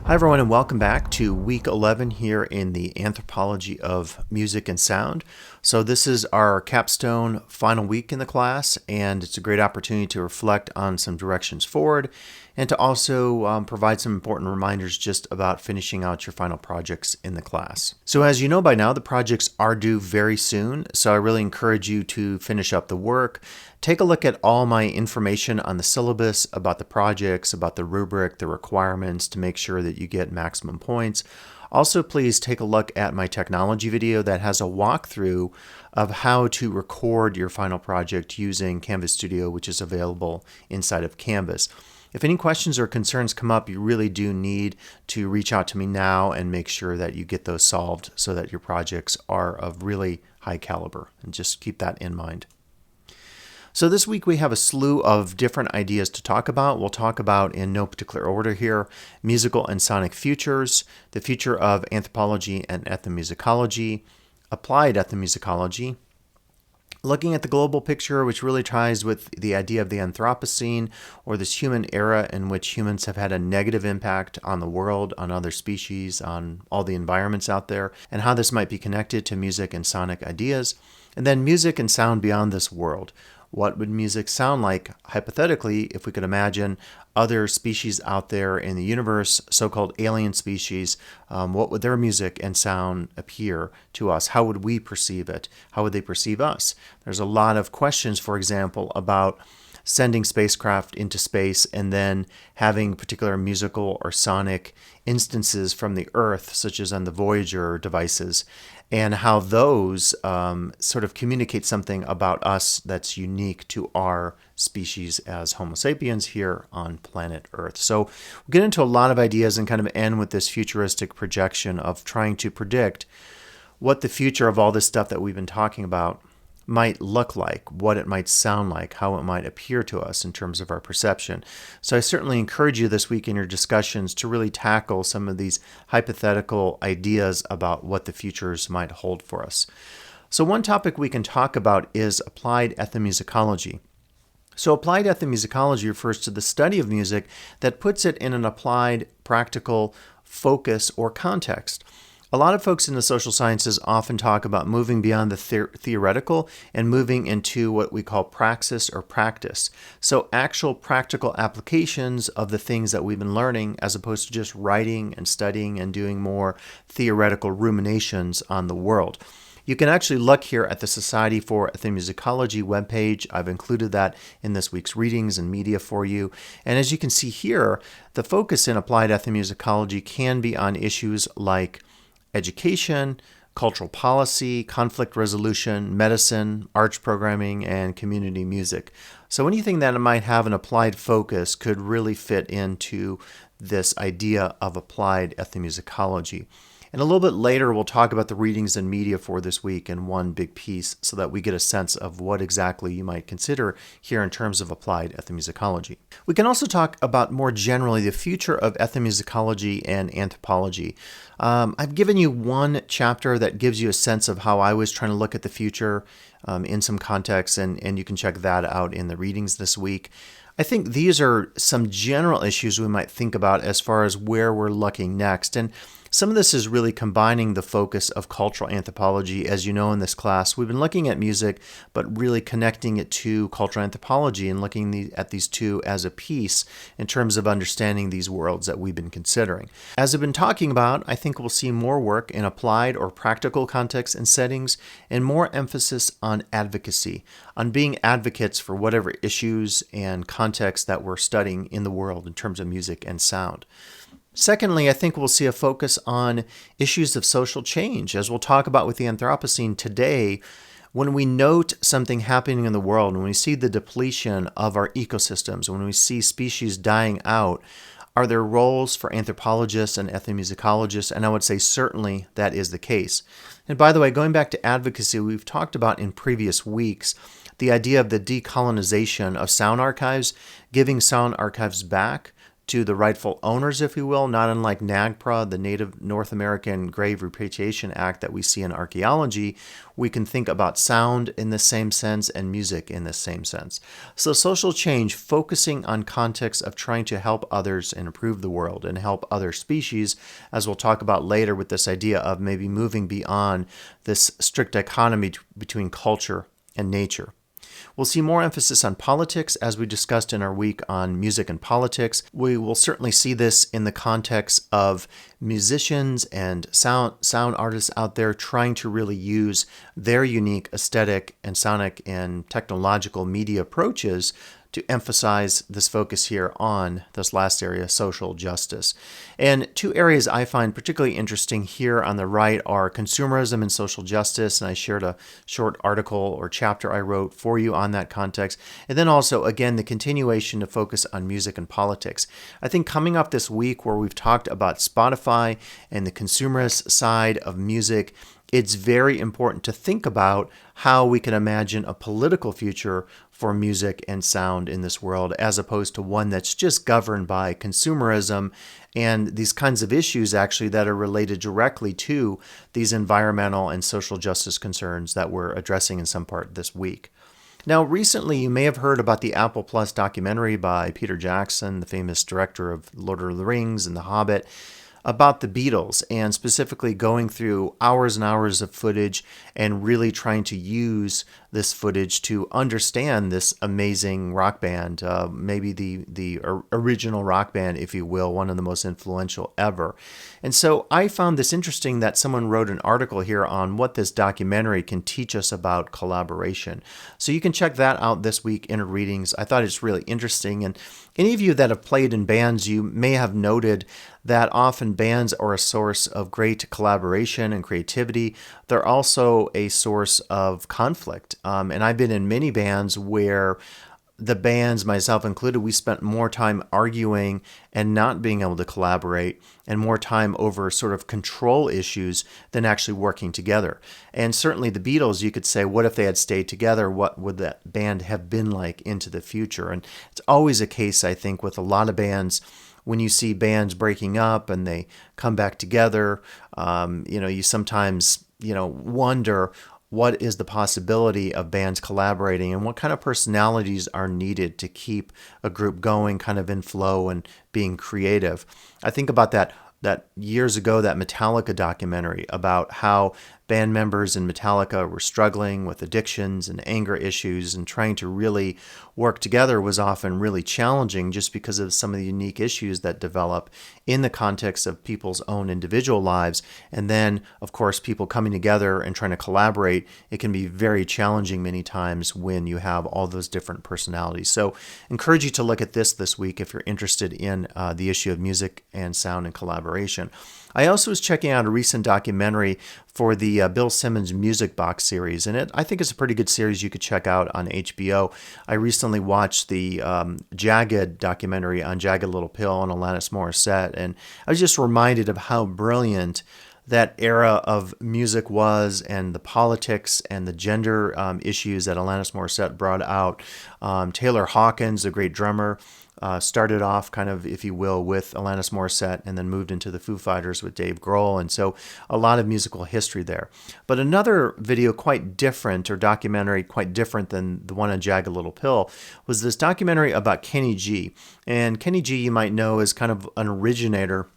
Hi, everyone, and welcome back to week 11 here in the Anthropology of Music and Sound. So, this is our capstone final week in the class, and it's a great opportunity to reflect on some directions forward and to also provide some important reminders just about finishing out your final projects in the class. So, as you know by now, the projects are due very soon, so I really encourage you to finish up the work. Take a look at all my information on the syllabus, about the projects, about the rubric, the requirements to make sure that you get maximum points. Also, please take a look at my technology video that has a walkthrough of how to record your final project using Canvas Studio, which is available inside of Canvas. If any questions or concerns come up, you really do need to reach out to me now and make sure that you get those solved so that your projects are of really high caliber. And just keep that in mind. So this week we have a slew of different ideas to talk about. We'll talk about, in no particular order here, musical and sonic futures, the future of anthropology and ethnomusicology, applied ethnomusicology, looking at the global picture, which really ties with the idea of the Anthropocene, or this human era in which humans have had a negative impact on the world, on other species, on all the environments out there, and how this might be connected to music and sonic ideas. And then music and sound beyond this world. What would music sound like, hypothetically, if we could imagine other species out there in the universe, so-called alien species? What would their music and sound appear to us? How would we perceive it? How would they perceive us? There's a lot of questions, for example, about sending spacecraft into space and then having particular musical or sonic instances from the Earth, such as on the Voyager devices, and how those sort of communicate something about us that's unique to our species as Homo sapiens here on planet Earth. So we'll get into a lot of ideas and kind of end with this futuristic projection of trying to predict what the future of all this stuff that we've been talking about might look like, what it might sound like, how it might appear to us in terms of our perception. So I certainly encourage you this week in your discussions to really tackle some of these hypothetical ideas about what the futures might hold for us. So one topic we can talk about is applied ethnomusicology. So applied ethnomusicology refers to the study of music that puts it in an applied, practical focus or context. A lot of folks in the social sciences often talk about moving beyond the theoretical and moving into what we call praxis or practice. So actual practical applications of the things that we've been learning, as opposed to just writing and studying and doing more theoretical ruminations on the world. You can actually look here at the Society for Ethnomusicology webpage. I've included that in this week's readings and media for you. And as you can see here, the focus in applied ethnomusicology can be on issues like education, cultural policy, conflict resolution, medicine, arts programming, and community music. So anything that might have an applied focus could really fit into this idea of applied ethnomusicology. And a little bit later, we'll talk about the readings and media for this week in one big piece so that we get a sense of what exactly you might consider here in terms of applied ethnomusicology. We can also talk about more generally the future of ethnomusicology and anthropology. I've given you one chapter that gives you a sense of how I was trying to look at the future in some context, and you can check that out in the readings this week. I think these are some general issues we might think about as far as where we're looking next. And some of this is really combining the focus of cultural anthropology. As you know, in this class, we've been looking at music, but really connecting it to cultural anthropology and looking at these two as a piece in terms of understanding these worlds that we've been considering. As I've been talking about, I think we'll see more work in applied or practical contexts and settings, and more emphasis on advocacy, on being advocates for whatever issues and contexts that we're studying in the world in terms of music and sound. Secondly, I think we'll see a focus on issues of social change, as we'll talk about with the Anthropocene today. When we note something happening in the world, when we see the depletion of our ecosystems, when we see species dying out, are there roles for anthropologists and ethnomusicologists? And I would say certainly that is the case. And by the way, going back to advocacy, we've talked about in previous weeks the idea of the decolonization of sound archives, giving sound archives back to the rightful owners, if you will, not unlike NAGPRA, the Native North American Grave Repatriation Act that we see in archaeology. We can think about sound in the same sense and music in the same sense. So social change, focusing on context of trying to help others and improve the world and help other species, as we'll talk about later with this idea of maybe moving beyond this strict dichotomy between culture and nature. We'll see more emphasis on politics as we discussed in our week on music and politics. We will certainly see this in the context of musicians and sound artists out there trying to really use their unique aesthetic and sonic and technological media approaches to emphasize this focus here on this last area, social justice. And two areas I find particularly interesting here on the right are consumerism and social justice, and I shared a short article or chapter I wrote for you on that context. And then also, again, the continuation to focus on music and politics. I think coming up this week where we've talked about Spotify and the consumerist side of music, it's very important to think about how we can imagine a political future for music and sound in this world, as opposed to one that's just governed by consumerism and these kinds of issues actually that are related directly to these environmental and social justice concerns that we're addressing in some part this week. Now, recently, you may have heard about the Apple Plus documentary by Peter Jackson, the famous director of Lord of the Rings and The Hobbit, about the Beatles, and specifically going through hours and hours of footage and really trying to use this footage to understand this amazing rock band, maybe the original rock band, if you will, one of the most influential ever. And so I found this interesting that someone wrote an article here on what this documentary can teach us about collaboration. So you can check that out this week in our readings. I thought it's really interesting. And any of you that have played in bands, you may have noted that often bands are a source of great collaboration and creativity. They're also a source of conflict. And I've been in many bands where the bands, myself included, we spent more time arguing and not being able to collaborate and more time over sort of control issues than actually working together. And certainly the Beatles, you could say, what if they had stayed together? What would that band have been like into the future? And it's always a case, I think, with a lot of bands. When you see bands breaking up and they come back together, you sometimes, wonder what is the possibility of bands collaborating and what kind of personalities are needed to keep a group going, kind of in flow and being creative. I think about that years ago, that Metallica documentary about how band members in Metallica were struggling with addictions and anger issues, and trying to really work together was often really challenging just because of some of the unique issues that develop in the context of people's own individual lives. And then, of course, people coming together and trying to collaborate, it can be very challenging many times when you have all those different personalities. So encourage you to look at this week if you're interested in the issue of music and sound and collaboration. I also was checking out a recent documentary for the Bill Simmons Music Box series, and I think it's a pretty good series you could check out on HBO. I recently watched the Jagged documentary on Jagged Little Pill and Alanis Morissette, and I was just reminded of how brilliant that era of music was, and the politics and the gender issues that Alanis Morissette brought out. Taylor Hawkins, the great drummer, started off kind of, if you will, with Alanis Morissette and then moved into the Foo Fighters with Dave Grohl. And so a lot of musical history there. But another video quite different, or documentary quite different than the one on Jagged Little Pill, was this documentary about Kenny G. And Kenny G, you might know, is kind of an originator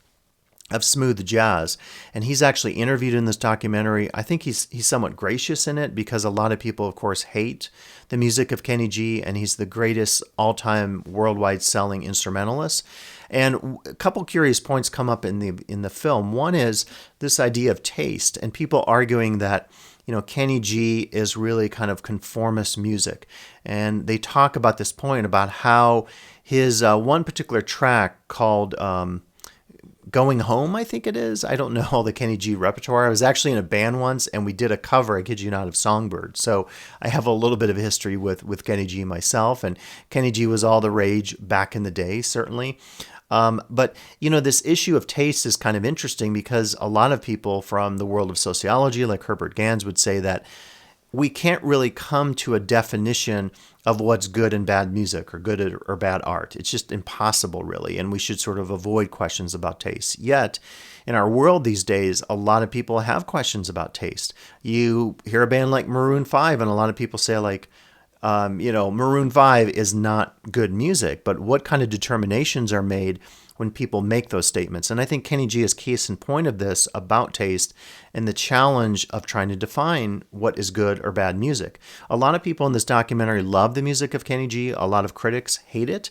of smooth jazz, and he's actually interviewed in this documentary. I think he's somewhat gracious in it because a lot of people, of course, hate the music of Kenny G, and he's the greatest all-time worldwide selling instrumentalist. And a couple curious points come up in the film. One is this idea of taste, and people arguing that Kenny G is really kind of conformist music, and they talk about this point about how his one particular track called Going Home, I think it is. I don't know all the Kenny G repertoire. I was actually in a band once, and we did a cover, I kid you not, of Songbird. So I have a little bit of history with Kenny G myself, and Kenny G was all the rage back in the day, certainly. But this issue of taste is kind of interesting because a lot of people from the world of sociology, like Herbert Gans, would say that we can't really come to a definition of what's good and bad music or good or bad art. It's just impossible, really, and we should sort of avoid questions about taste. Yet, in our world these days, a lot of people have questions about taste. You hear a band like Maroon 5, and a lot of people say, like, Maroon 5 is not good music, but what kind of determinations are made when people make those statements? And I think Kenny G is case in point of this about taste and the challenge of trying to define what is good or bad music. A lot of people in this documentary love the music of Kenny G. A lot of critics hate it.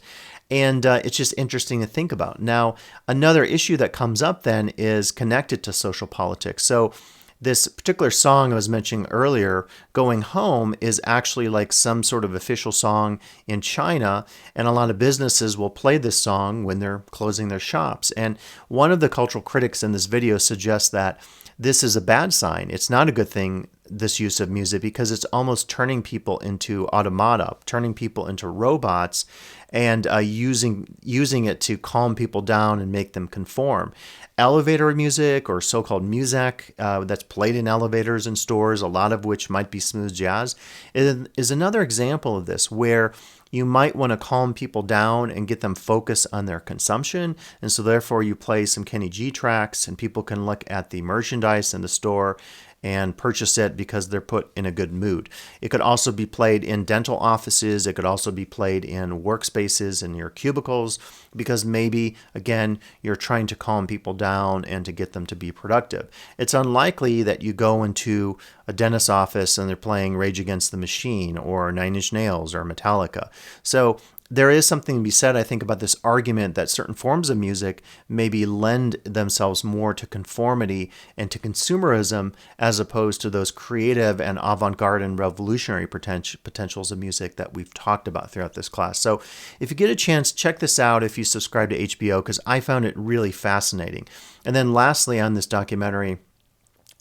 And it's just interesting to think about. Now, another issue that comes up then is connected to social politics. So this particular song I was mentioning earlier, Going Home, is actually like some sort of official song in China, and a lot of businesses will play this song when they're closing their shops. And one of the cultural critics in this video suggests that this is a bad sign. It's not a good thing, this use of music, because it's almost turning people into automata, turning people into robots, and using it to calm people down and make them conform. Elevator music, or so-called music that's played in elevators and stores, a lot of which might be smooth jazz, is another example of this, where you might want to calm people down and get them focused on their consumption. And so therefore you play some Kenny G tracks and people can look at the merchandise in the store and purchase it because they're put in a good mood. It could also be played in dental offices. It could also be played in workspaces in your cubicles because maybe, again, you're trying to calm people down and to get them to be productive. It's unlikely that you go into a dentist's office and they're playing Rage Against the Machine or Nine Inch Nails or Metallica. So there is something to be said, I think, about this argument that certain forms of music maybe lend themselves more to conformity and to consumerism as opposed to those creative and avant-garde and revolutionary potentials of music that we've talked about throughout this class. So if you get a chance, check this out if you subscribe to HBO, because I found it really fascinating. And then lastly on this documentary,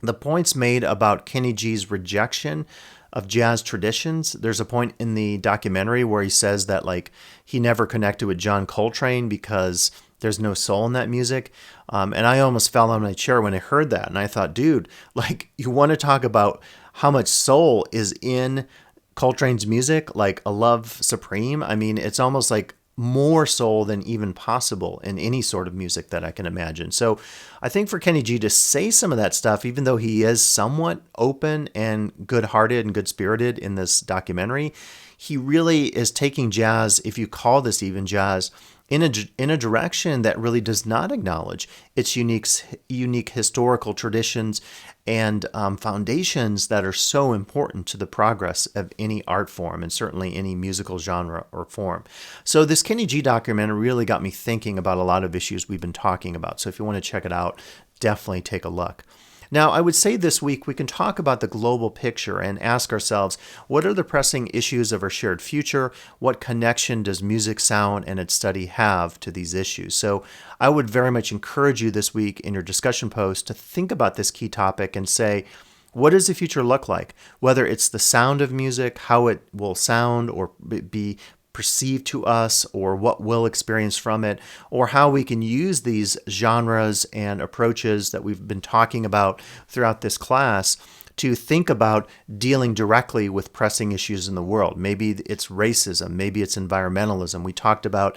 the points made about Kenny G's rejection of jazz traditions. There's a point in the documentary where he says that like he never connected with John Coltrane because there's no soul in that music. And I almost fell on my chair when I heard that. And I thought, dude, like, you want to talk about how much soul is in Coltrane's music, like A Love Supreme? I mean, it's almost like more soul than even possible in any sort of music that I can imagine. So I think for Kenny G to say some of that stuff, even though he is somewhat open and good-hearted and good-spirited in this documentary, he really is taking jazz, if you call this even jazz, in a direction that really does not acknowledge its unique historical traditions and foundations that are so important to the progress of any art form and certainly any musical genre or form. So this Kenny G documentary really got me thinking about a lot of issues we've been talking about. So if you want to check it out, definitely take a look. Now, I would say this week we can talk about the global picture and ask ourselves, what are the pressing issues of our shared future? What connection does music, sound, and its study have to these issues? So I would very much encourage you this week in your discussion post to think about this key topic and say, what does the future look like? Whether it's the sound of music, how it will sound or be perceived to us, or what we'll experience from it, or how we can use these genres and approaches that we've been talking about throughout this class to think about dealing directly with pressing issues in the world. Maybe it's racism, maybe it's environmentalism. We talked about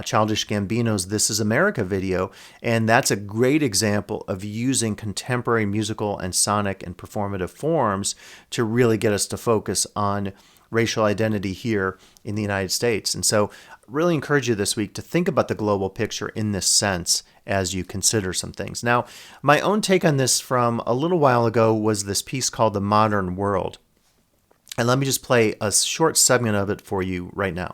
Childish Gambino's This Is America video, and that's a great example of using contemporary musical and sonic and performative forms to really get us to focus on racial identity here in the United States. And so I really encourage you this week to think about the global picture in this sense as you consider some things. Now, my own take on this from a little while ago was this piece called The Modern World. And let me just play a short segment of it for you right now.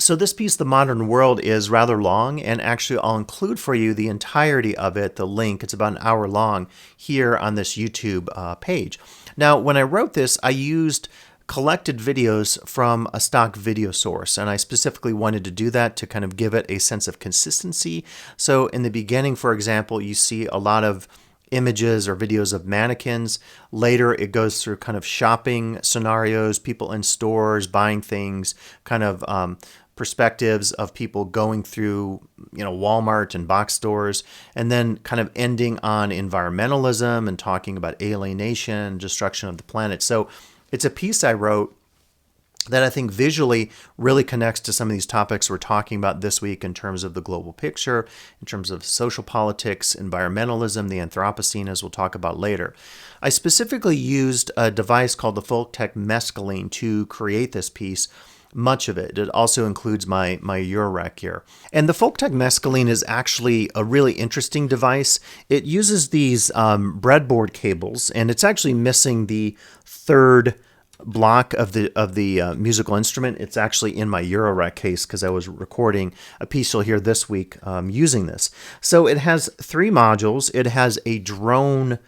So this piece, The Modern World, is rather long, and actually I'll include for you the entirety of it, the link. It's about an hour long here on this YouTube page. Now, when I wrote this, I used collected videos from a stock video source, and I specifically wanted to do that to kind of give it a sense of consistency. So in the beginning, for example, you see a lot of images or videos of mannequins. Later, it goes through kind of shopping scenarios, people in stores buying things, kind of perspectives of people going through, Walmart and box stores, and then kind of ending on environmentalism and talking about alienation, destruction of the planet. So it's a piece I wrote that I think visually really connects to some of these topics we're talking about this week in terms of the global picture, in terms of social politics, environmentalism, the Anthropocene, as we'll talk about later. I specifically used a device called the Folktech Mescaline to create this piece. Much of it. It also includes my Eurorack here. And the Folktech Mescaline is actually a really interesting device. It uses these breadboard cables, and it's actually missing the third block of the musical instrument. It's actually in my Eurorack case because I was recording a piece you'll hear this week using this. So it has 3 modules. It has a drone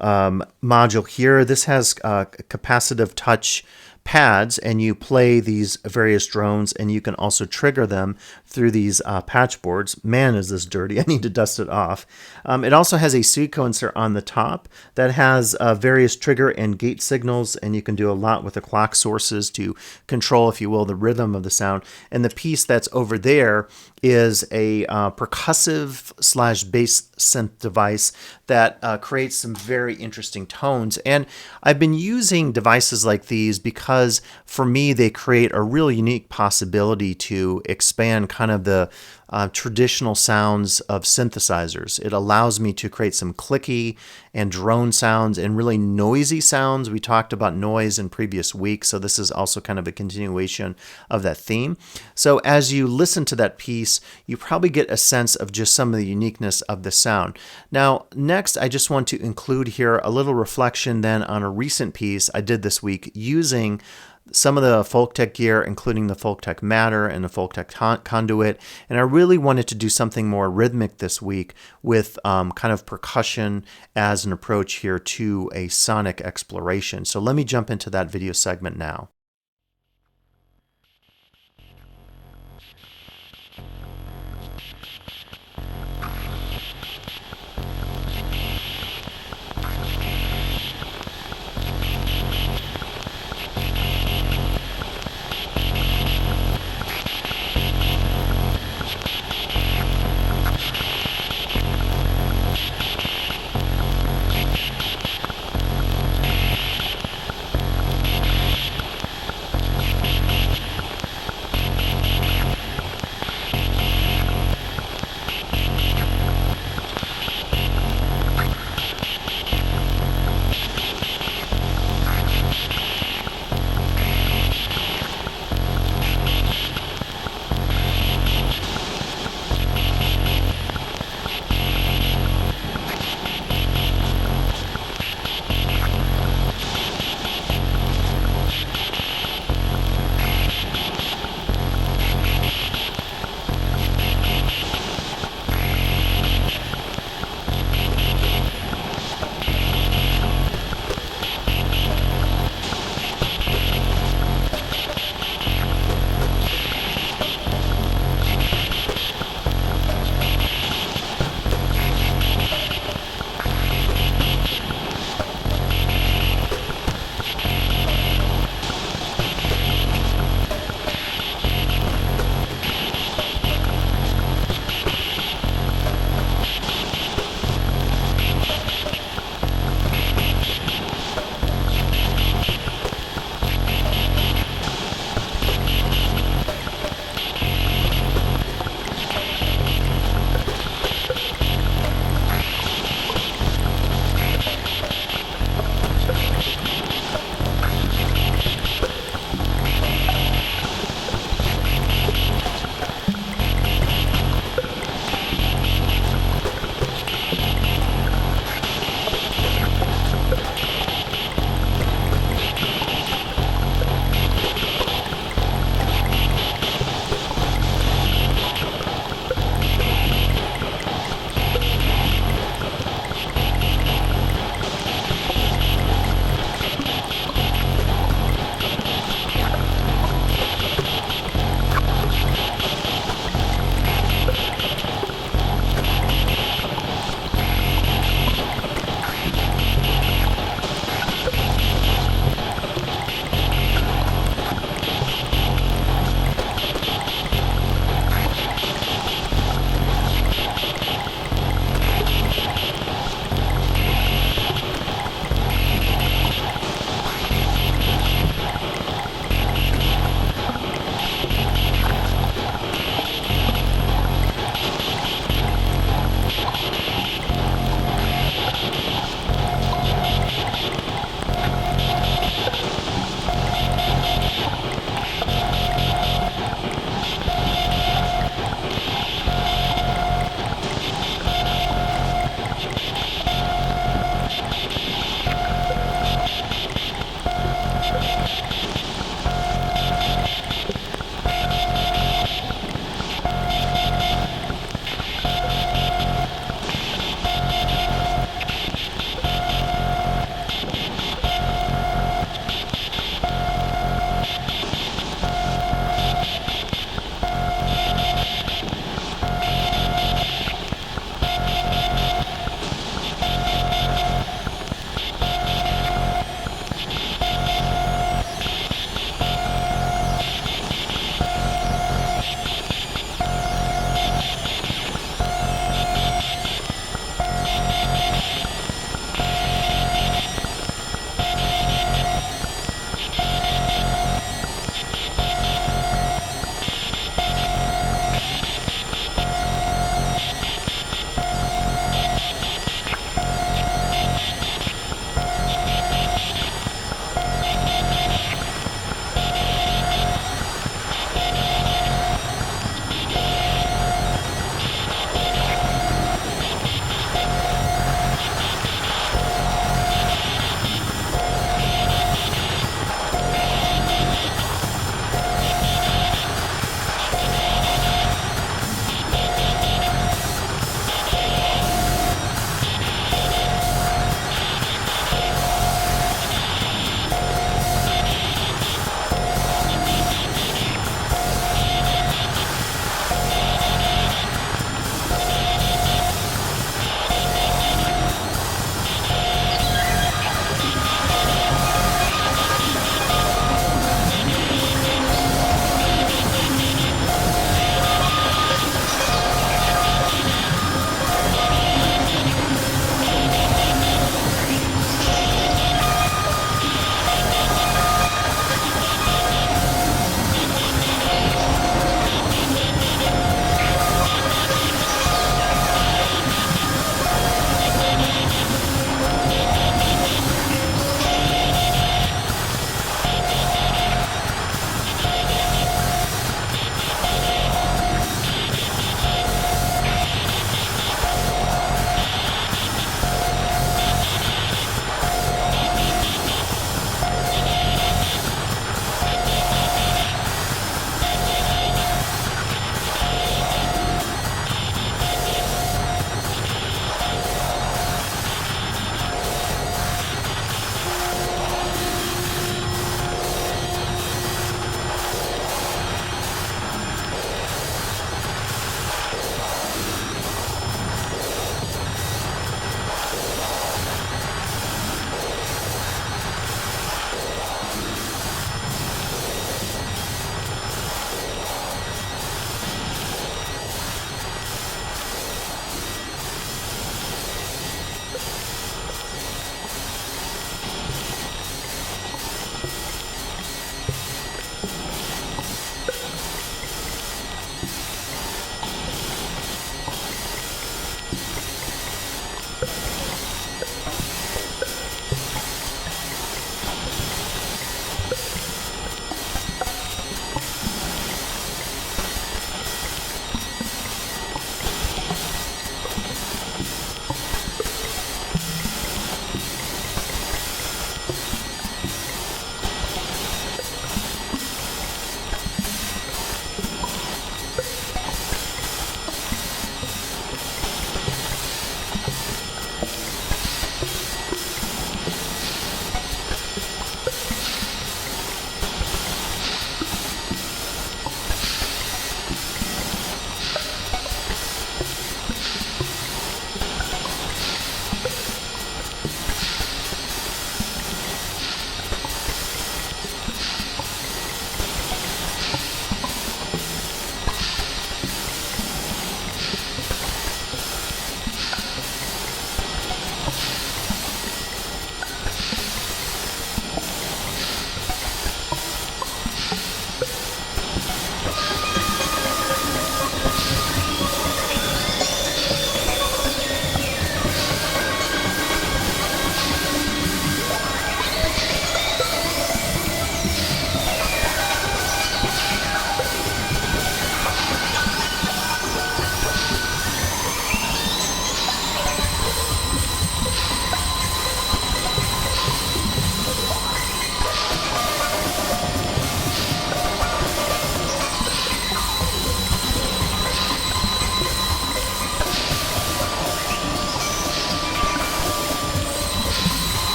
module here. This has capacitive touch pads, and you play these various drones, and you can also trigger them through these patch boards. Man, is this dirty. I need to dust it off. It also has a sequencer on the top that has various trigger and gate signals, and you can do a lot with the clock sources to control, if you will, the rhythm of the sound. And the piece that's over there is a percussive / bass synth device that creates some very interesting tones. And I've been using devices like these because for me they create a real unique possibility to expand kind of the traditional sounds of synthesizers. It allows me to create some clicky and drone sounds and really noisy sounds. We talked about noise in previous weeks, so this is also kind of a continuation of that theme. So as you listen to that piece, you probably get a sense of just some of the uniqueness of the sound. Now, next, I just want to include here a little reflection then on a recent piece I did this week using some of the Folktech gear, including the Folktech Matter and the Folktech Conduit. And I really wanted to do something more rhythmic this week with kind of percussion as an approach here to a sonic exploration. So let me jump into that video segment now.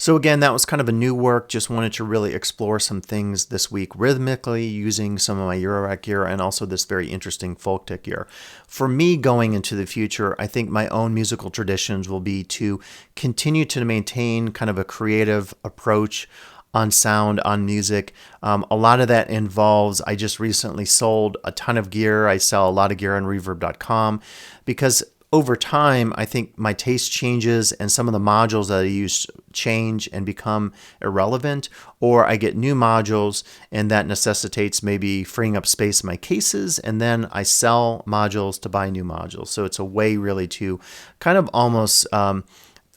So again, that was kind of a new work. Just wanted to really explore some things this week rhythmically using some of my Eurorack gear and also this very interesting folk tech gear. For me going into the future, I think my own musical traditions will be to continue to maintain kind of a creative approach on sound, on music. A lot of that involves, I just recently sold a ton of gear. I sell a lot of gear on reverb.com because over time, I think my taste changes and some of the modules that I use change and become irrelevant, or I get new modules and that necessitates maybe freeing up space in my cases, and then I sell modules to buy new modules. So it's a way really to kind of almost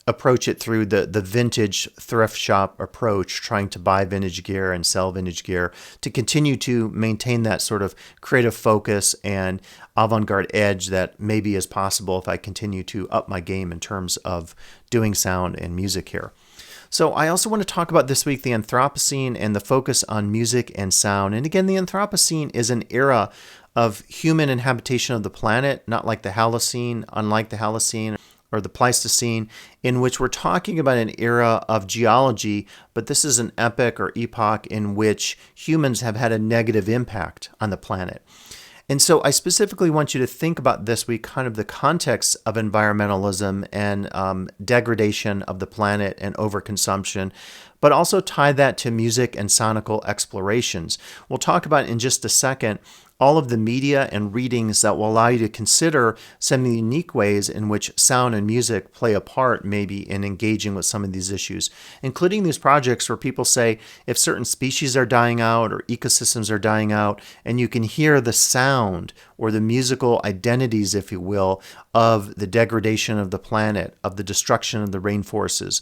approach it through the vintage thrift shop approach, trying to buy vintage gear and sell vintage gear to continue to maintain that sort of creative focus and avant-garde edge that maybe is possible if I continue to up my game in terms of doing sound and music here. So I also want to talk about this week the Anthropocene and the focus on music and sound. And again, the Anthropocene is an era of human inhabitation of the planet, not like the Holocene, unlike the Holocene or the Pleistocene, in which we're talking about an era of geology, but this is an epoch in which humans have had a negative impact on the planet. And so I specifically want you to think about this week kind of the context of environmentalism and degradation of the planet and overconsumption, but also tie that to music and sonical explorations. We'll talk about in just a second all of the media and readings that will allow you to consider some of the unique ways in which sound and music play a part maybe in engaging with some of these issues, including these projects where people say if certain species are dying out or ecosystems are dying out, and you can hear the sound or the musical identities, if you will, of the degradation of the planet, of the destruction of the rainforests.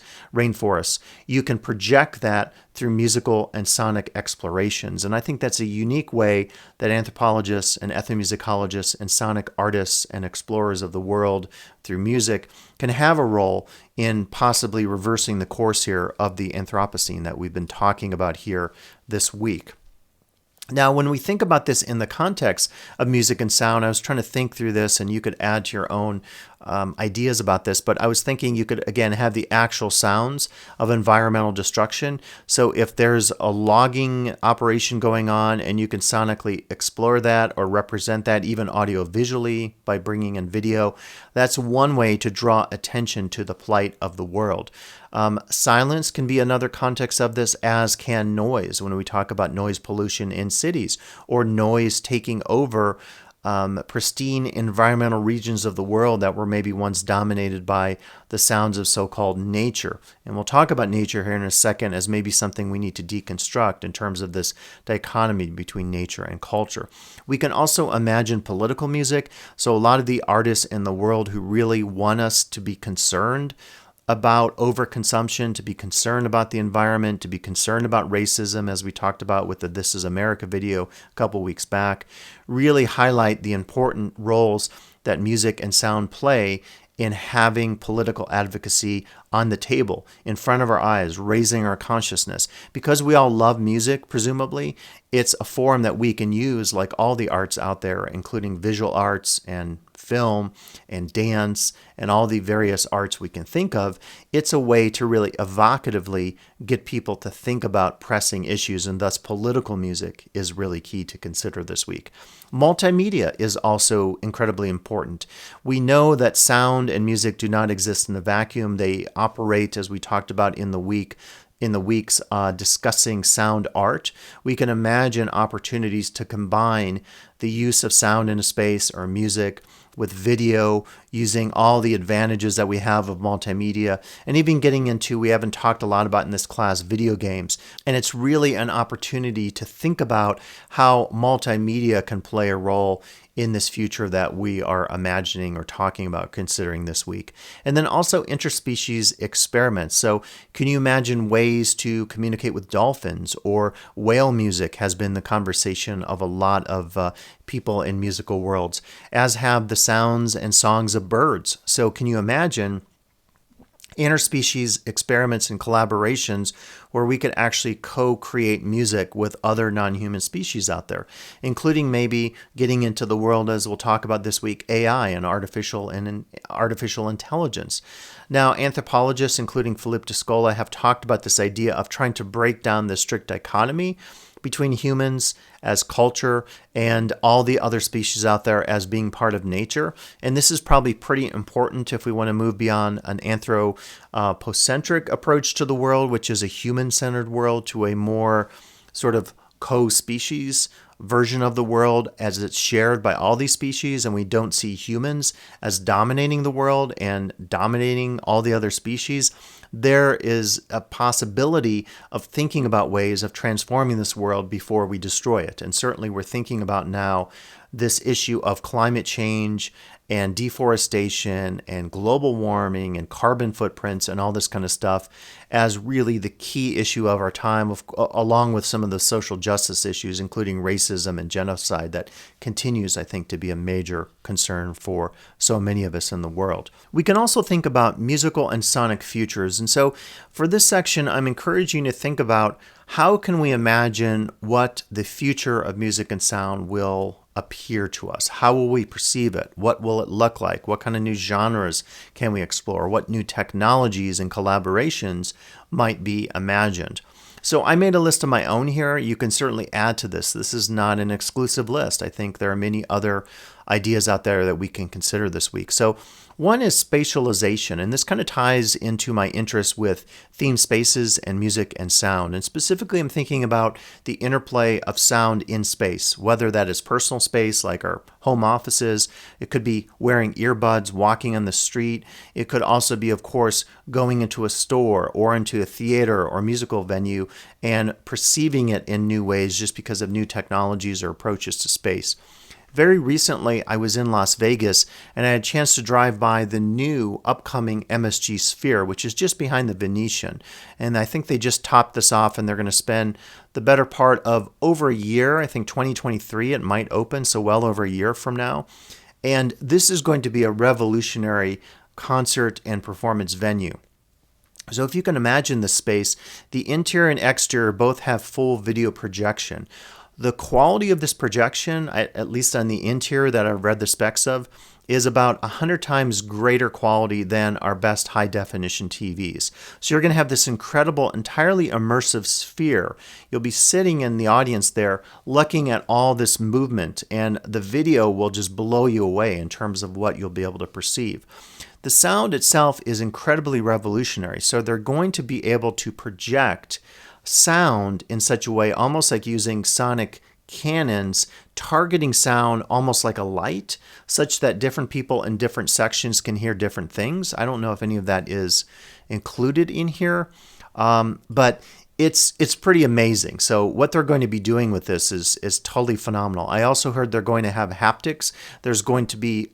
You can project that through musical and sonic explorations. And I think that's a unique way that anthropologists and ethnomusicologists and sonic artists and explorers of the world through music can have a role in possibly reversing the course here of the Anthropocene that we've been talking about here this week. Now, when we think about this in the context of music and sound, I was trying to think through this, and you could add to your own ideas about this, but I was thinking you could, again, have the actual sounds of environmental destruction. So if there's a logging operation going on and you can sonically explore that or represent that even audio-visually by bringing in video, that's one way to draw attention to the plight of the world. Silence can be another context of this, as can noise when we talk about noise pollution in cities or noise taking over pristine environmental regions of the world that were maybe once dominated by the sounds of so-called nature. And we'll talk about nature here in a second as maybe something we need to deconstruct in terms of this dichotomy between nature and culture. We can also imagine political music. So a lot of the artists in the world who really want us to be concerned about overconsumption, to be concerned about the environment, to be concerned about racism, as we talked about with the This Is America video a couple weeks back, really highlight the important roles that music and sound play in having political advocacy on the table, in front of our eyes, raising our consciousness. Because we all love music, presumably, it's a form that we can use like all the arts out there, including visual arts and film and dance and all the various arts we can think of. It's a way to really evocatively get people to think about pressing issues, and thus political music is really key to consider this week. Multimedia is also incredibly important. We know that sound and music do not exist in a vacuum. They operate, as we talked about in the weeks discussing sound art. We can imagine opportunities to combine the use of sound in a space or music with video, using all the advantages that we have of multimedia, and even getting into, we haven't talked a lot about in this class, video games. And it's really an opportunity to think about how multimedia can play a role in this future that we are imagining or talking about, considering this week. And then also interspecies experiments. So can you imagine ways to communicate with dolphins? Or whale music has been the conversation of a lot of people in musical worlds, as have the sounds and songs of birds. So can you imagine interspecies experiments and collaborations where we could actually co-create music with other non-human species out there, including maybe getting into the world, as we'll talk about this week, AI and artificial intelligence. Now, anthropologists, including Philippe Descola, have talked about this idea of trying to break down the strict dichotomy between humans as culture and all the other species out there as being part of nature. And this is probably pretty important if we want to move beyond an anthropocentric approach to the world, which is a human-centered world, to a more sort of co-species version of the world as it's shared by all these species, and we don't see humans as dominating the world and dominating all the other species. There is a possibility of thinking about ways of transforming this world before we destroy it. And certainly we're thinking about now this issue of climate change and deforestation and global warming and carbon footprints and all this kind of stuff as really the key issue of our time, along with some of the social justice issues, including racism and genocide, that continues, I think, to be a major concern for so many of us in the world. We can also think about musical and sonic futures. And so for this section, I'm encouraging you to think about how can we imagine what the future of music and sound will appear to us? How will we perceive it? What will it look like? What kind of new genres can we explore? What new technologies and collaborations might be imagined? So I made a list of my own here. You can certainly add to this. This is not an exclusive list. I think there are many other ideas out there that we can consider this week. So one is spatialization, and this kind of ties into my interest with theme spaces and music and sound. And specifically, I'm thinking about the interplay of sound in space, whether that is personal space like our home offices. It could be wearing earbuds, walking on the street. It could also be, of course, going into a store or into a theater or musical venue and perceiving it in new ways just because of new technologies or approaches to space. Very recently, I was in Las Vegas and I had a chance to drive by the new upcoming MSG Sphere, which is just behind the Venetian. And I think they just topped this off and they're going to spend the better part of over a year. I think 2023 it might open, so well over a year from now. And this is going to be a revolutionary concert and performance venue. So if you can imagine the space, the interior and exterior both have full video projection. The quality of this projection, at least on the interior that I've read the specs of, is about 100 times greater quality than our best high-definition TVs. So you're going to have this incredible, entirely immersive sphere. You'll be sitting in the audience there looking at all this movement, and the video will just blow you away in terms of what you'll be able to perceive. The sound itself is incredibly revolutionary, so they're going to be able to project sound in such a way, almost like using sonic cannons, targeting sound almost like a light, such that different people in different sections can hear different things. I don't know if any of that is included in here, but it's pretty amazing. So what they're going to be doing with this is totally phenomenal. I also heard they're going to have haptics. There's going to be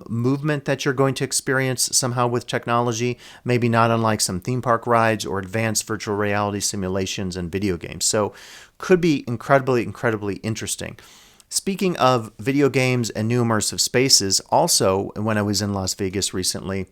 movement that you're going to experience somehow with technology, maybe not unlike some theme park rides or advanced virtual reality simulations and video games. So could be incredibly, incredibly interesting. Speaking of video games and new immersive spaces, also when I was in Las Vegas recently,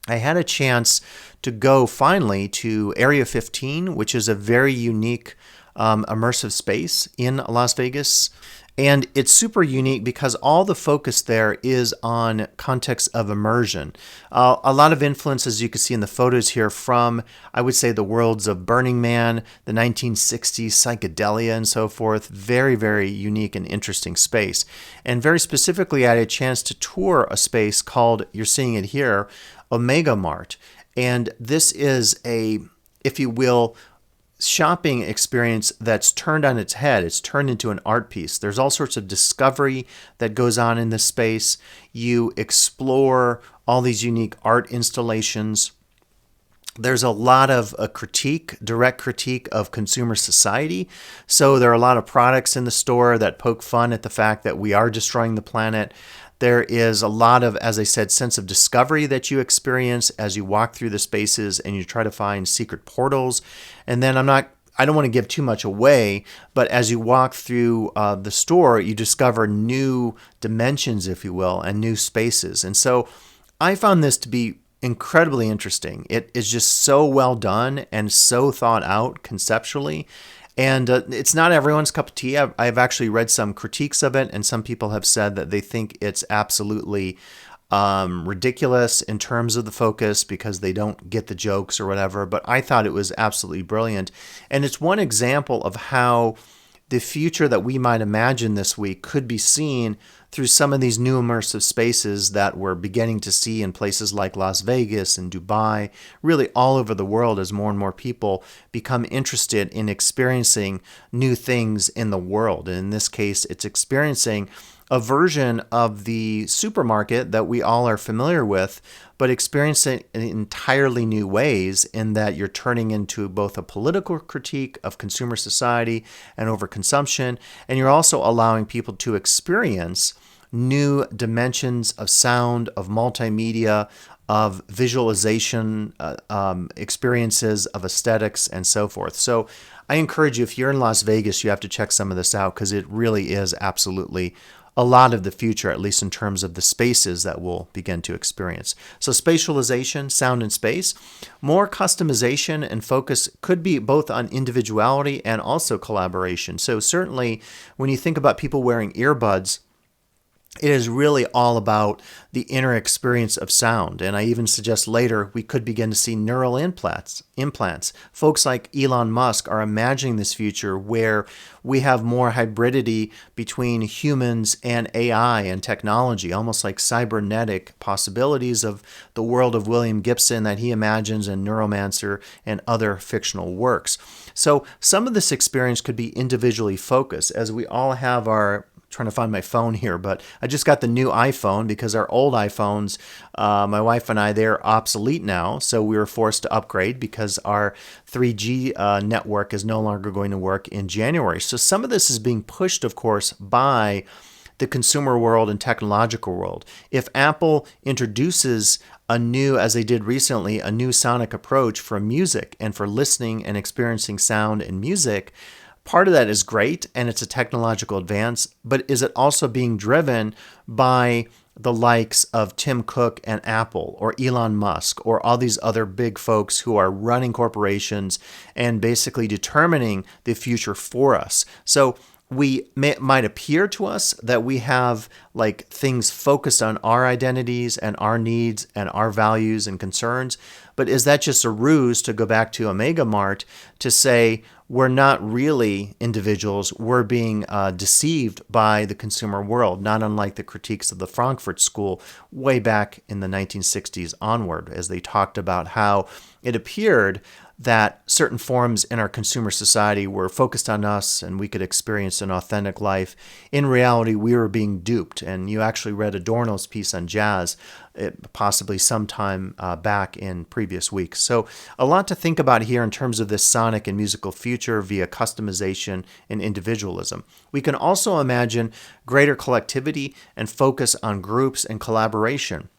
I had a chance to go finally to Area 15, which is a very unique immersive space in Las Vegas. And it's super unique because all the focus there is on context of immersion. A lot of influence, as you can see in the photos here, from, I would say, the worlds of Burning Man, the 1960s, psychedelia, and so forth. Very, very unique and interesting space. And very specifically, I had a chance to tour a space called, you're seeing it here, Omega Mart. And this is a, if you will, shopping experience that's turned on its head. It's turned into an art piece. There's all sorts of discovery that goes on in this space. You explore all these unique art installations. There's a lot of direct critique of consumer society. So there are a lot of products in the store that poke fun at the fact that we are destroying the planet. There is a lot of, as I said, sense of discovery that you experience as you walk through the spaces and you try to find secret portals. And then I don't want to give too much away, but as you walk through the store, you discover new dimensions, if you will, and new spaces. And so I found this to be incredibly interesting. It is just so well done and so thought out conceptually. And it's not everyone's cup of tea. I've actually read some critiques of it, and some people have said that they think it's absolutely ridiculous in terms of the focus because they don't get the jokes or whatever. But I thought it was absolutely brilliant. And it's one example of how the future that we might imagine this week could be seen through some of these new immersive spaces that we're beginning to see in places like Las Vegas and Dubai, really all over the world as more and more people become interested in experiencing new things in the world. And in this case, it's experiencing a version of the supermarket that we all are familiar with, but experience it in entirely new ways, in that you're turning into both a political critique of consumer society and overconsumption, and you're also allowing people to experience new dimensions of sound, of multimedia, of visualization, experiences, of aesthetics, and so forth. So I encourage you, if you're in Las Vegas, you have to check some of this out, because it really is absolutely a lot of the future, at least in terms of the spaces that we'll begin to experience. So spatialization, sound and space, more customization and focus could be both on individuality and also collaboration. So certainly when you think about people wearing earbuds, it is really all about the inner experience of sound. And I even suggest later we could begin to see neural implants. Folks like Elon Musk are imagining this future where we have more hybridity between humans and AI and technology, almost like cybernetic possibilities of the world of William Gibson that he imagines in Neuromancer and other fictional works. So some of this experience could be individually focused, as we all have our trying to find my phone here, but I just got the new iPhone because our old iPhones, my wife and I, they're obsolete now. So we were forced to upgrade because our 3G network is no longer going to work in January. So some of this is being pushed, of course, by the consumer world and technological world. If Apple introduces a new, as they did recently, a new sonic approach for music and for listening and experiencing sound and music, part of that is great, and it's a technological advance, but is it also being driven by the likes of Tim Cook and Apple, or Elon Musk, or all these other big folks who are running corporations and basically determining the future for us? So might appear to us that we have like things focused on our identities and our needs and our values and concerns, but is that just a ruse, to go back to Omega Mart, to say we're not really individuals, we're being deceived by the consumer world, not unlike the critiques of the Frankfurt School way back in the 1960s onward, as they talked about how it appeared that certain forms in our consumer society were focused on us and we could experience an authentic life. In reality, we were being duped. And you actually read Adorno's piece on jazz, possibly sometime back in previous weeks. So a lot to think about here in terms of this sonic and musical future via customization and individualism. We can also imagine greater collectivity and focus on groups and collaboration.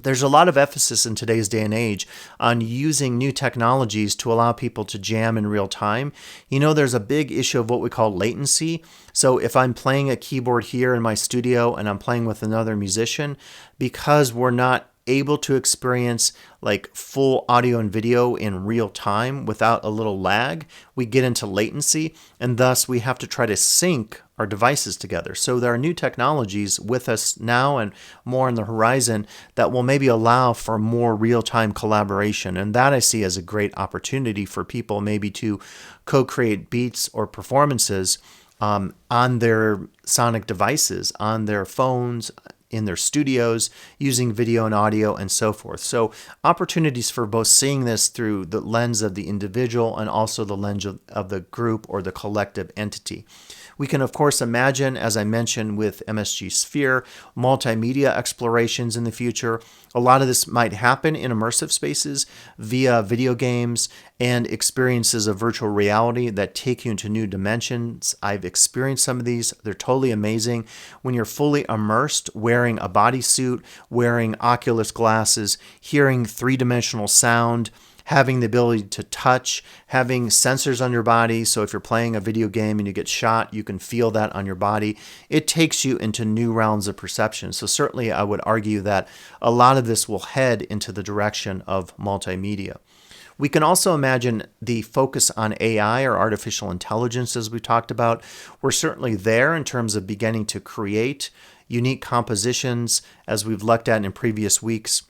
There's a lot of emphasis in today's day and age on using new technologies to allow people to jam in real time. You know, there's a big issue of what we call latency. So if I'm playing a keyboard here in my studio and I'm playing with another musician, because we're not able to experience like full audio and video in real time without a little lag, we get into latency, and thus we have to try to sync our devices together. So there are new technologies with us now and more on the horizon that will maybe allow for more real-time collaboration, and that I see as a great opportunity for people maybe to co-create beats or performances on their sonic devices, on their phones, in their studios, using video and audio and so forth. So opportunities for both seeing this through the lens of the individual and also the lens of the group or the collective entity. We can, of course, imagine, as I mentioned with MSG Sphere, multimedia explorations in the future. A lot of this might happen in immersive spaces via video games and experiences of virtual reality that take you into new dimensions. I've experienced some of these. They're totally amazing. When you're fully immersed, wearing a bodysuit, wearing Oculus glasses, hearing three-dimensional sound, having the ability to touch, having sensors on your body. So if you're playing a video game and you get shot, you can feel that on your body. It takes you into new realms of perception. So certainly I would argue that a lot of this will head into the direction of multimedia. We can also imagine the focus on AI or artificial intelligence, as we talked about. We're certainly there in terms of beginning to create unique compositions, as we've looked at in previous weeks,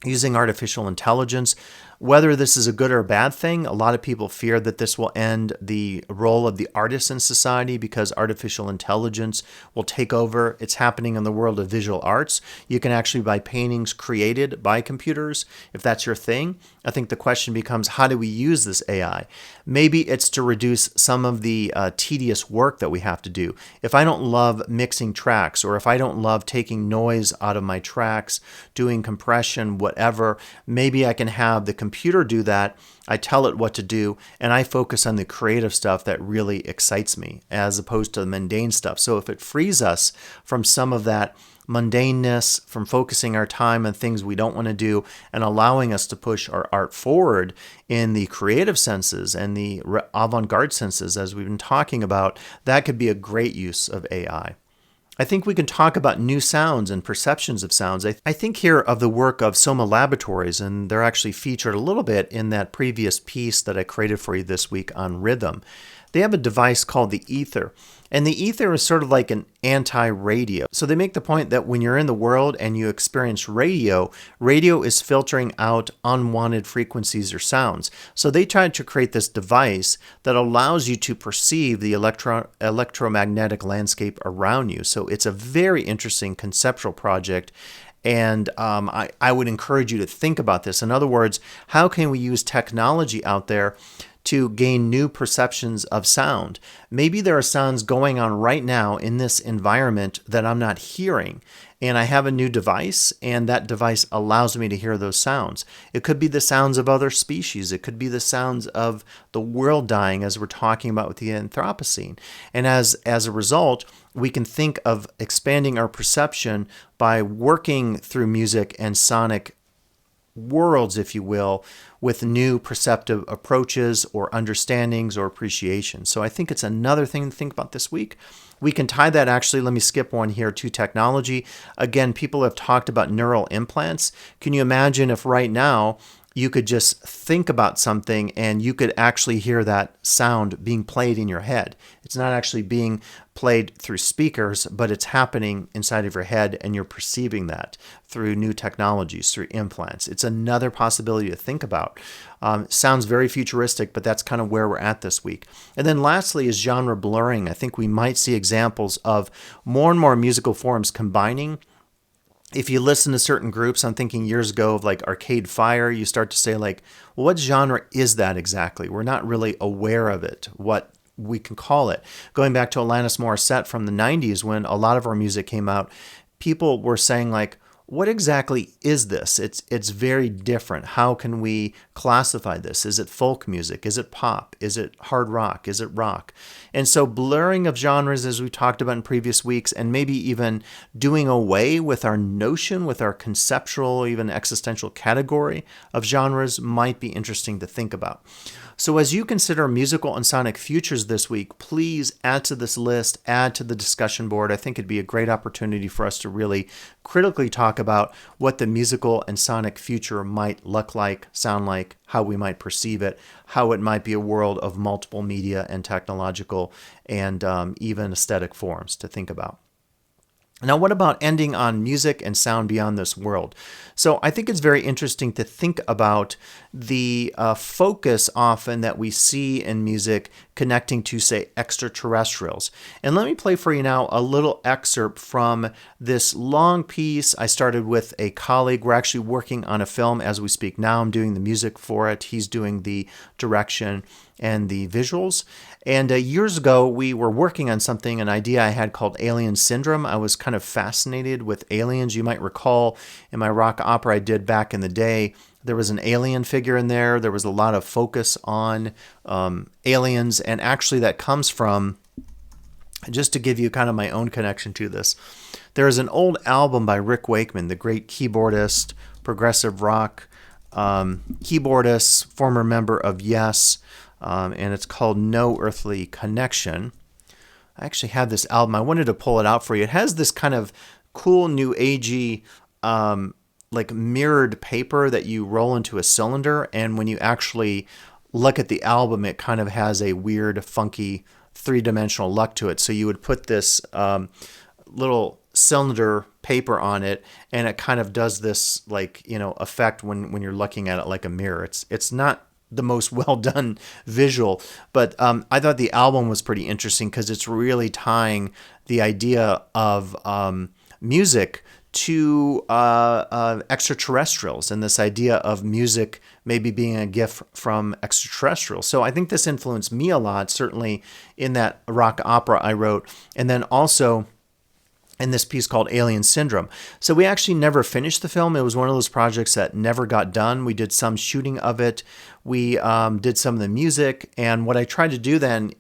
using artificial intelligence. Whether this is a good or a bad thing, a lot of people fear that this will end the role of the artist in society because artificial intelligence will take over. It's happening in the world of visual arts. You can actually buy paintings created by computers if that's your thing. I think the question becomes, how do we use this AI? Maybe it's to reduce some of the tedious work that we have to do. If I don't love mixing tracks, or if I don't love taking noise out of my tracks, doing compression, whatever, maybe I can have the computer do that. I tell it what to do, and I focus on the creative stuff that really excites me as opposed to the mundane stuff. So if it frees us from some of that mundaneness, from focusing our time on things we don't want to do, and allowing us to push our art forward in the creative senses and the avant-garde senses, as we've been talking about, that could be a great use of AI. I think we can talk about new sounds and perceptions of sounds. I think here of the work of Soma Laboratories, and they're actually featured a little bit in that previous piece that I created for you this week on rhythm. They have a device called the Ether, and the Ether is sort of like an anti-radio. So they make the point that when you're in the world and you experience radio, radio is filtering out unwanted frequencies or sounds. So they tried to create this device that allows you to perceive the electromagnetic landscape around you. So it's a very interesting conceptual project. And I would encourage you to think about this. In other words, how can we use technology out there to gain new perceptions of sound? Maybe there are sounds going on right now in this environment that I'm not hearing, and I have a new device, and that device allows me to hear those sounds. It could be the sounds of other species. It could be the sounds of the world dying, as we're talking about with the Anthropocene. And as a result, we can think of expanding our perception by working through music and sonic worlds, if you will, with new perceptive approaches or understandings or appreciation. So I think it's another thing to think about this week. We can tie that, actually, let me skip one here, to technology. Again, people have talked about neural implants. Can you imagine if right now you could just think about something and you could actually hear that sound being played in your head? It's not actually being played through speakers, but it's happening inside of your head, and you're perceiving that through new technologies, through implants. It's another possibility to think about. Sounds very futuristic, but that's kind of where we're at this week. And then lastly is genre blurring. I think we might see examples of more and more musical forms combining. If you listen to certain groups, I'm thinking years ago of like Arcade Fire, you start to say like, well, what genre is that exactly? We're not really aware of it, what we can call it. Going back to Alanis Morissette from the 90s, when a lot of our music came out, people were saying like, what exactly is this? It's very different. How can we classify this? Is it folk music? Is it pop? Is it hard rock? Is it rock? And so blurring of genres, as we talked about in previous weeks, and maybe even doing away with our notion, with our conceptual, even existential category of genres might be interesting to think about. So as you consider musical and sonic futures this week, please add to this list, add to the discussion board. I think it'd be a great opportunity for us to really critically talk about what the musical and sonic future might look like, sound like, how we might perceive it, how it might be a world of multiple media and technological and even aesthetic forms to think about. Now, what about ending on music and sound beyond this world? So I think it's very interesting to think about the focus often that we see in music connecting to, say, extraterrestrials. And let me play for you now a little excerpt from this long piece I started with a colleague. We're actually working on a film as we speak now. I'm doing the music for it. He's doing the direction and the visuals. And years ago, we were working on something, an idea I had called Alien Syndrome. I was kind of fascinated with aliens. You might recall in my rock opera I did back in the day, there was an alien figure in there. There was a lot of focus on aliens. And actually that comes from, just to give you kind of my own connection to this, there is an old album by Rick Wakeman, the great keyboardist, progressive rock keyboardist, former member of Yes, and it's called No Earthly Connection. I actually have this album. I wanted to pull it out for you. It has this kind of cool new agey like mirrored paper that you roll into a cylinder, and when you actually look at the album, it kind of has a weird, funky, three-dimensional look to it. So you would put this little cylinder paper on it, and it kind of does this effect when you're looking at it like a mirror. It's not the most well done visual, but I thought the album was pretty interesting because it's really tying the idea of music to extraterrestrials, and this idea of music maybe being a gift from extraterrestrials. So I think this influenced me a lot, certainly in that rock opera I wrote, and then also in this piece called Alien Syndrome. So we actually never finished the film. It was one of those projects that never got done. We did some shooting of it. We did some of the music. And what I tried to do then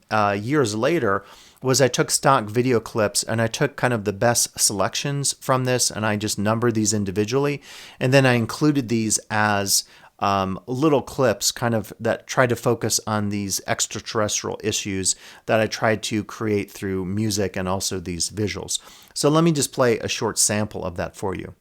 years later was I took stock video clips and I took kind of the best selections from this, and I just numbered these individually. And then I included these as little clips kind of that tried to focus on these extraterrestrial issues that I tried to create through music and also these visuals. So let me just play a short sample of that for you.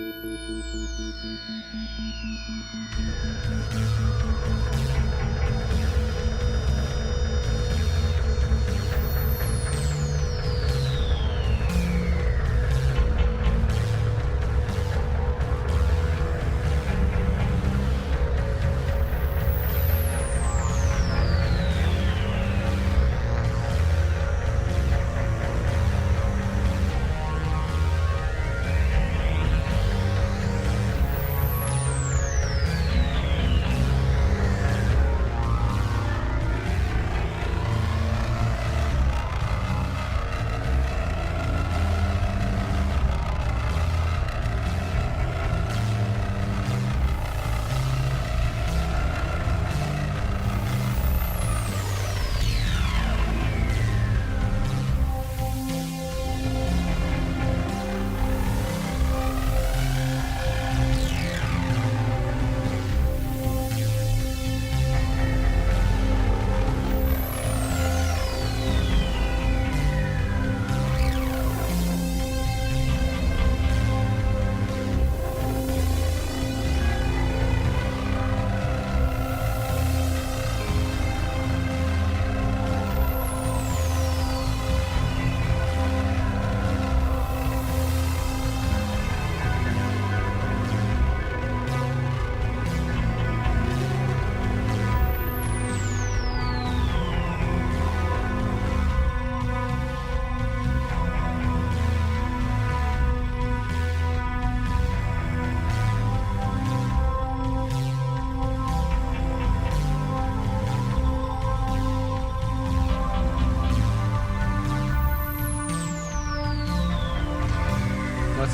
My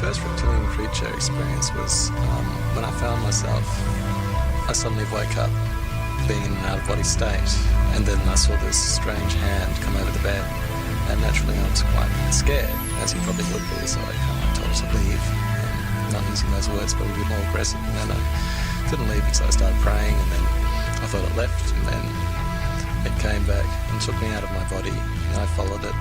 first reptilian creature experience was when I found myself, I suddenly woke up being in an out-of-body state, and then I saw this strange hand come over the bed, and naturally I was quite scared, as you probably would be, so I kind of told her to leave, not using those words, but a bit more aggressive, and then I couldn't leave because I started praying, and then I thought it left, and then it came back and took me out of my body, and I followed it.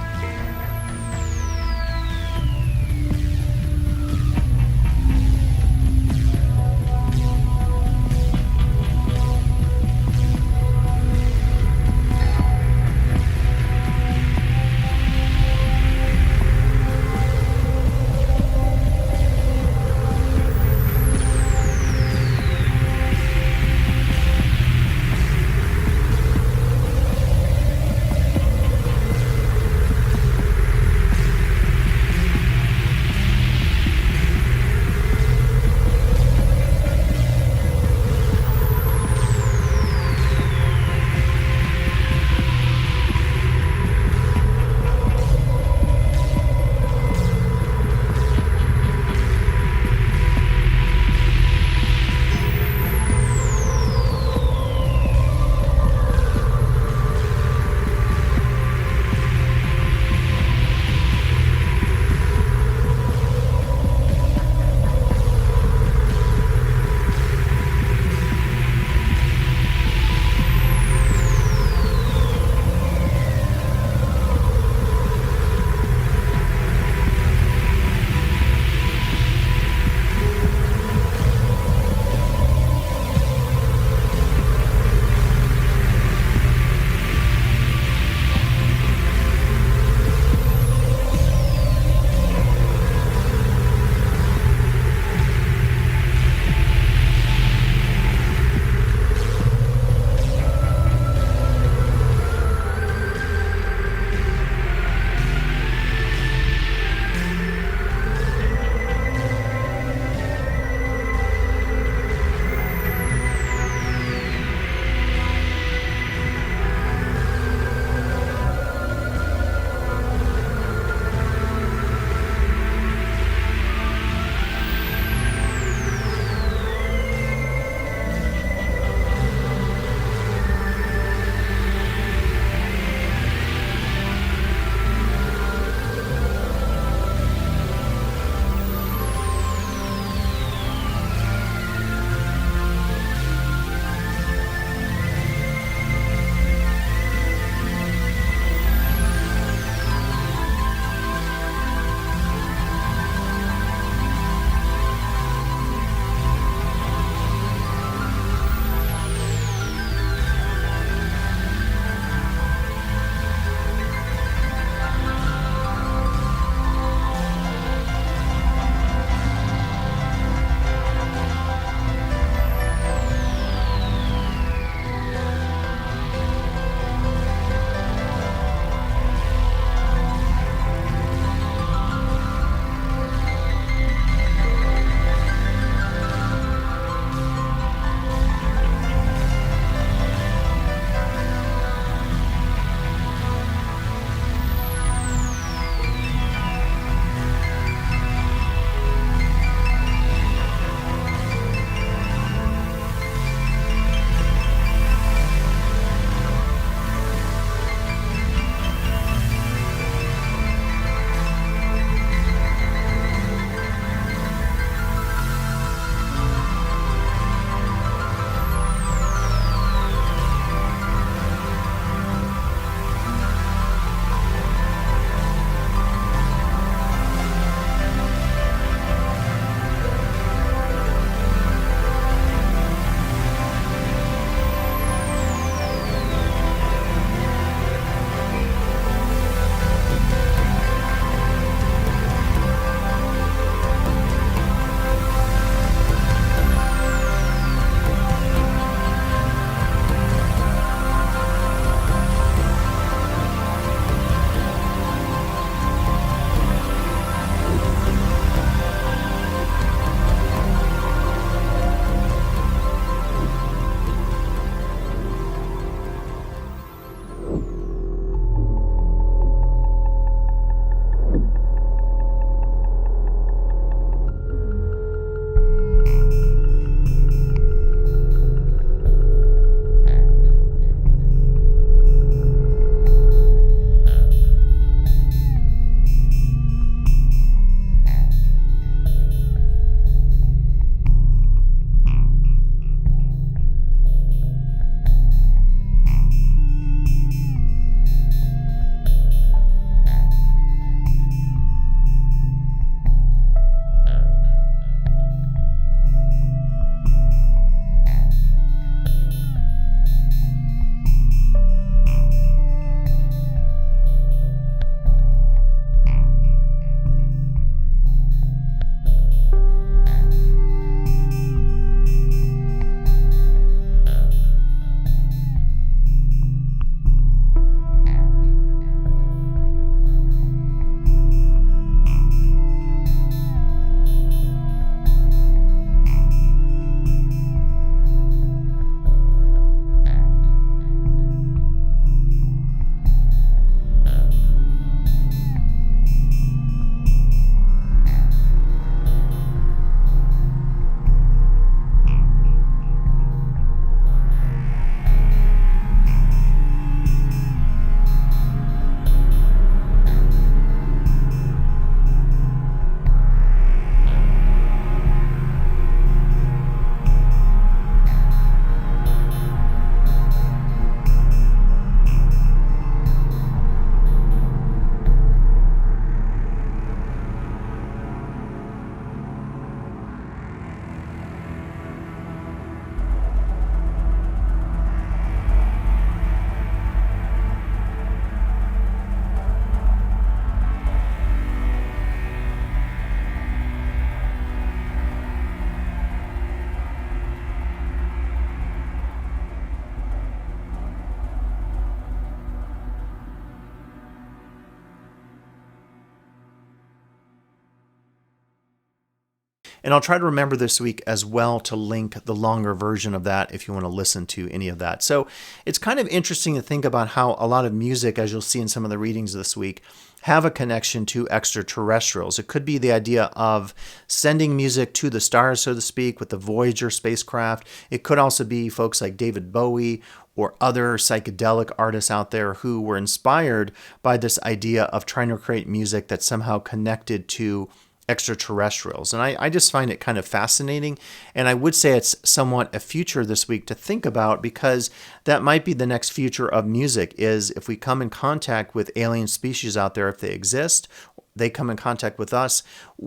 And I'll try to remember this week as well to link the longer version of that if you want to listen to any of that. So it's kind of interesting to think about how a lot of music, as you'll see in some of the readings this week, have a connection to extraterrestrials. It could be the idea of sending music to the stars, so to speak, with the Voyager spacecraft. It could also be folks like David Bowie or other psychedelic artists out there who were inspired by this idea of trying to create music that's somehow connected to extraterrestrials. And I just find it kind of fascinating. And I would say it's somewhat a future this week to think about, because that might be the next future of music, is if we come in contact with alien species out there, if they exist, they come in contact with us,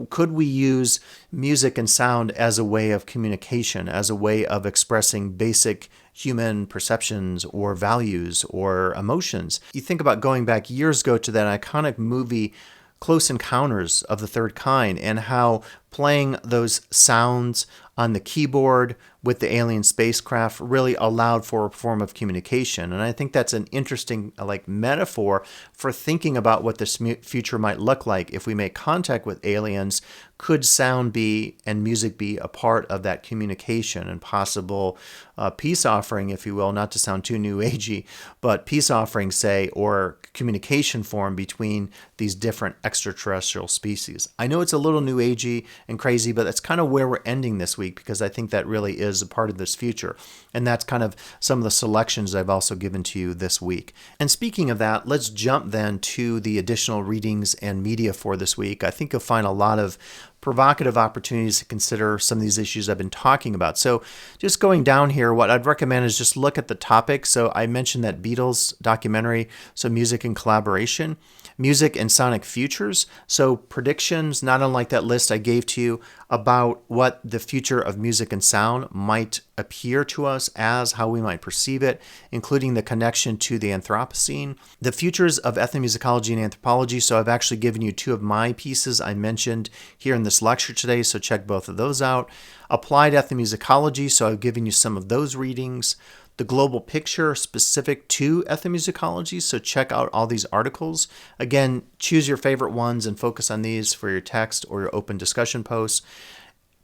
could we use music and sound as a way of communication, as a way of expressing basic human perceptions or values or emotions? You think about going back years ago to that iconic movie Close Encounters of the Third Kind, and how playing those sounds on the keyboard with the alien spacecraft really allowed for a form of communication. And I think that's an interesting metaphor for thinking about what this future might look like if we make contact with aliens. Could sound be and music be a part of that communication and possible peace offering, if you will, not to sound too new agey, but peace offering, say, or communication form between these different extraterrestrial species? I know it's a little new agey and crazy, but that's kind of where we're ending this week, because I think that really is a part of this future. And that's kind of some of the selections I've also given to you this week. And speaking of that, let's jump then to the additional readings and media for this week. I think you'll find a lot of provocative opportunities to consider some of these issues I've been talking about. So just going down here, what I'd recommend is just look at the topic. So I mentioned that Beatles documentary, so music and collaboration, music and sonic futures. So predictions, not unlike that list I gave to you about what the future of music and sound might appear to us as, how we might perceive it, including the connection to the Anthropocene, the futures of ethnomusicology and anthropology. So I've actually given you two of my pieces I mentioned here in this lecture today, so check both of those out. Applied ethnomusicology, so I've given you some of those readings. The global picture specific to ethnomusicology, so check out all these articles. Again, choose your favorite ones and focus on these for your text or your open discussion posts.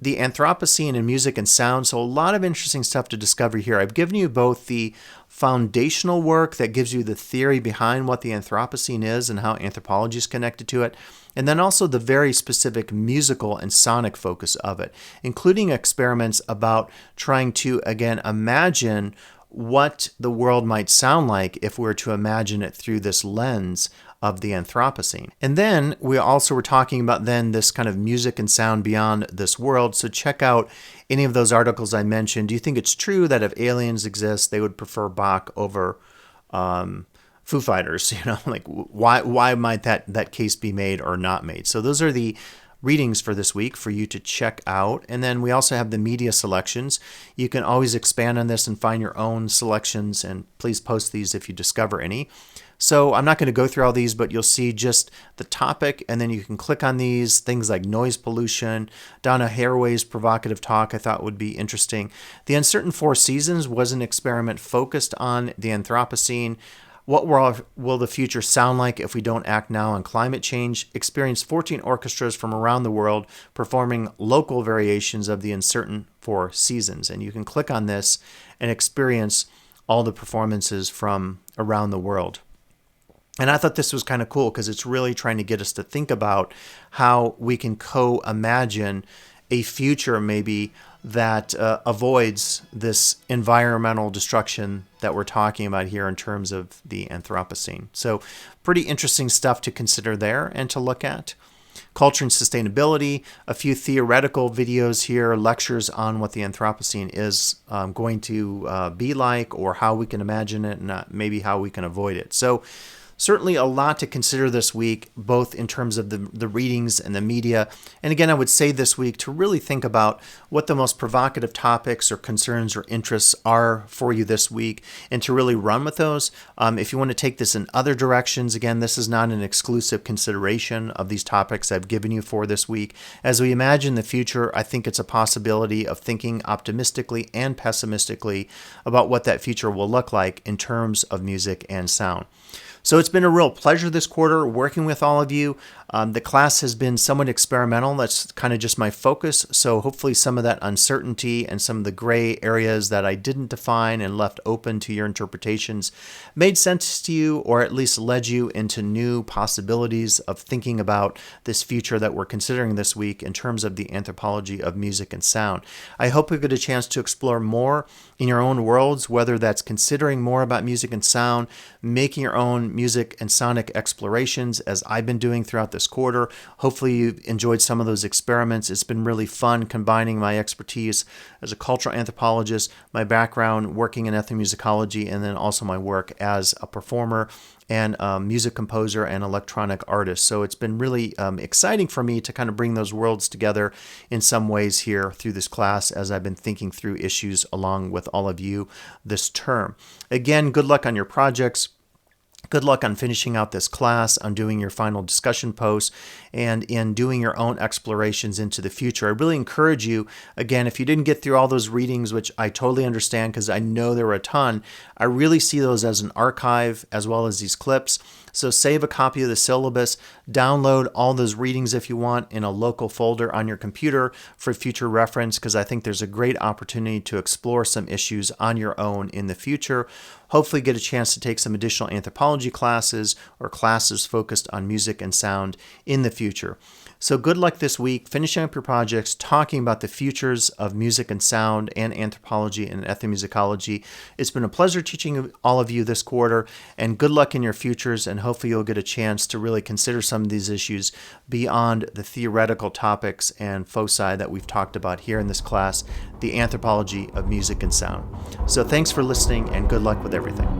The Anthropocene and music and sound, so a lot of interesting stuff to discover here. I've given you both the foundational work that gives you the theory behind what the Anthropocene is and how anthropology is connected to it, and then also the very specific musical and sonic focus of it, including experiments about trying to, again, imagine what the world might sound like if we were to imagine it through this lens of the Anthropocene. And then we also were talking about then this kind of music and sound beyond this world. So check out any of those articles I mentioned. Do you think it's true that if aliens exist, they would prefer Bach over Foo Fighters? Why might that case be made or not made? So those are the readings for this week for you to check out. And then we also have the media selections. You can always expand on this and find your own selections, and please post these if you discover any. So I'm not going to go through all these, but you'll see just the topic, and then you can click on these things like noise pollution. Donna Haraway's provocative talk I thought would be interesting. The Uncertain Four Seasons was an experiment focused on the Anthropocene. What will the future sound like if we don't act now on climate change? Experienced 14 orchestras from around the world performing local variations of the Uncertain Four Seasons. And you can click on this and experience all the performances from around the world. And I thought this was kind of cool because it's really trying to get us to think about how we can co-imagine a future maybe that avoids this environmental destruction that we're talking about here in terms of the Anthropocene. So pretty interesting stuff to consider there and to look at. Culture and sustainability, a few theoretical videos here, lectures on what the Anthropocene is going to be like, or how we can imagine it, and maybe how we can avoid it. So certainly a lot to consider this week, both in terms of the readings and the media. And again, I would say this week to really think about what the most provocative topics or concerns or interests are for you this week, and to really run with those. If you want to take this in other directions, again, this is not an exclusive consideration of these topics I've given you for this week. As we imagine the future, I think it's a possibility of thinking optimistically and pessimistically about what that future will look like in terms of music and sound. So it's been a real pleasure this quarter working with all of you. The class has been somewhat experimental. That's kind of just my focus. So hopefully some of that uncertainty and some of the gray areas that I didn't define and left open to your interpretations made sense to you, or at least led you into new possibilities of thinking about this future that we're considering this week in terms of the anthropology of music and sound. I hope you get a chance to explore more in your own worlds, whether that's considering more about music and sound, making your own music and sonic explorations as I've been doing throughout this quarter. Hopefully you've enjoyed some of those experiments. It's been really fun combining my expertise as a cultural anthropologist, my background working in ethnomusicology, and then also my work as a performer and a music composer and electronic artist. So it's been really exciting for me to kind of bring those worlds together in some ways here through this class as I've been thinking through issues along with all of you this term. Again, good luck on your projects. Good luck on finishing out this class, on doing your final discussion posts, and in doing your own explorations into the future. I really encourage you, again, if you didn't get through all those readings, which I totally understand because I know there were a ton, I really see those as an archive as well as these clips. So save a copy of the syllabus, download all those readings if you want in a local folder on your computer for future reference, because I think there's a great opportunity to explore some issues on your own in the future. Hopefully get a chance to take some additional anthropology classes or classes focused on music and sound in the future. So good luck this week, finishing up your projects, talking about the futures of music and sound and anthropology and ethnomusicology. It's been a pleasure teaching all of you this quarter, and good luck in your futures, and hopefully you'll get a chance to really consider some of these issues beyond the theoretical topics and foci that we've talked about here in this class, the anthropology of music and sound. So thanks for listening, and good luck with everything.